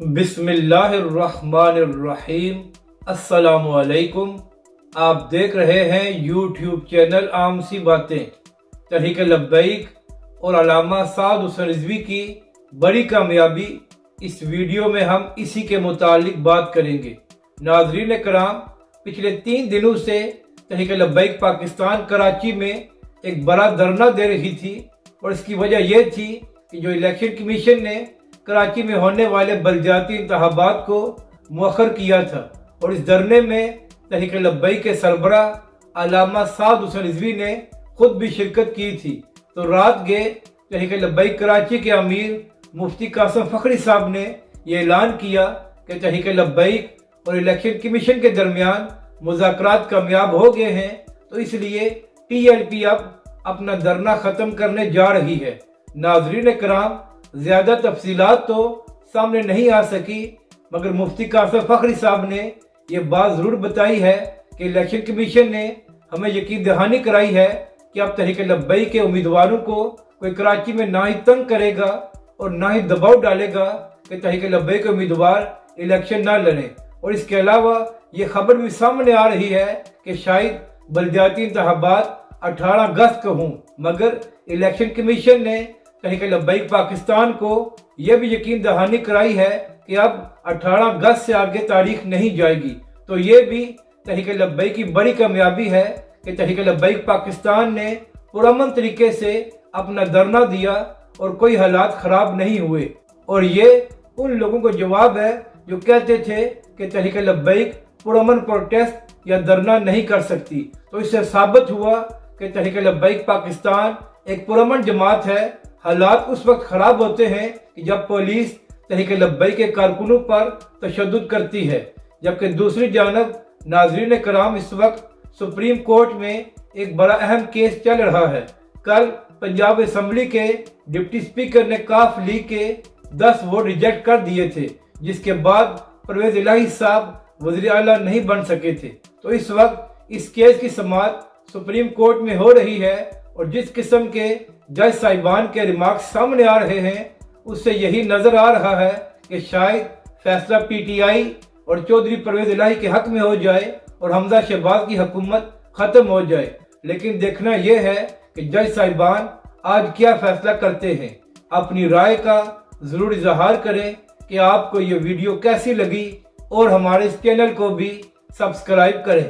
بسم اللہ الرحمن الرحیم۔ السلام علیکم۔ آپ دیکھ رہے ہیں یوٹیوب چینل عام سی باتیں۔ تحریک لبیک اور علامہ سعد حسین رضوی کی بڑی کامیابی، اس ویڈیو میں ہم اسی کے متعلق بات کریں گے۔ ناظرین کرام، پچھلے 3 دنوں سے تحریک لبیک پاکستان کراچی میں ایک بڑا دھرنا دے رہی تھی، اور اس کی وجہ یہ تھی کہ جو الیکشن کمیشن نے کراچی میں ہونے والے بلدیاتی انتخابات کو مؤخر کیا تھا، اور اس دھرنے میں تحریک لبیک کے سربراہ علامہ سعد حسین رضوی نے خود بھی شرکت کی تھی۔ تو رات گئے تحریک لبیک کراچی کے امیر مفتی قاسم فخری صاحب نے یہ اعلان کیا کہ تحریک لبیک اور الیکشن کمیشن کے درمیان مذاکرات کامیاب ہو گئے ہیں، تو اس لیے PLP اب اپنا دھرنا ختم کرنے جا رہی ہے۔ ناظرین کرام، زیادہ تفصیلات تو سامنے نہیں آ سکی، مگر مفتی قاسم فخری صاحب نے یہ بات ضرور بتائی ہے کہ الیکشن کمیشن نے ہمیں یقین دہانی کرائی ہے کہ اب تحریک لبیک کے امیدواروں کو کوئی کراچی میں نہ ہی تنگ کرے گا اور نہ ہی دباؤ ڈالے گا کہ تحریک لبیک کے امیدوار الیکشن نہ لڑیں۔ اور اس کے علاوہ یہ خبر بھی سامنے آ رہی ہے کہ شاید بلدیاتی انتخابات 18 اگست کو ہوں، مگر الیکشن کمیشن نے تحریک لبیک پاکستان کو یہ بھی یقین دہانی کرائی ہے کہ اب 18 اگست سے آگے تاریخ نہیں جائے گی۔ تو یہ بھی تحریک لبیک کی بڑی کامیابی ہے کہ تحریک لبیک پاکستان نے پرامن طریقے سے اپنا دھرنا دیا اور کوئی حالات خراب نہیں ہوئے، اور یہ ان لوگوں کو جواب ہے جو کہتے تھے کہ تحریک لبیک پرامن پروٹیسٹ یا دھرنا نہیں کر سکتی۔ تو اس سے ثابت ہوا کہ تحریک لبیک پاکستان ایک پرامن جماعت ہے۔ حالات اس وقت خراب ہوتے ہیں کہ جب پولیس تحریک لبیک کے کارکنوں پر تشدد کرتی ہے، جبکہ دوسری جانب ناظرین کرام، اس وقت سپریم کورٹ میں ایک بڑا اہم کیس چل رہا ہے۔ کل پنجاب اسمبلی کے ڈپٹی اسپیکر نے کاف لیگ کے 10 ووٹ ریجیکٹ کر دیے تھے، جس کے بعد پرویز الہی صاحب وزیر اعلیٰ نہیں بن سکے تھے۔ تو اس وقت اس کیس کی سماعت سپریم کورٹ میں ہو رہی ہے، اور جس قسم کے جج صاحبان کے ریمارکس سامنے آ رہے ہیں، اس سے یہی نظر آ رہا ہے کہ شاید فیصلہ PTI اور چودھری پرویز الہی کے حق میں ہو جائے اور حمزہ شہباز کی حکومت ختم ہو جائے۔ لیکن دیکھنا یہ ہے کہ جج صاحبان آج کیا فیصلہ کرتے ہیں۔ اپنی رائے کا ضرور اظہار کریں کہ آپ کو یہ ویڈیو کیسی لگی، اور ہمارے اس چینل کو بھی سبسکرائب کریں۔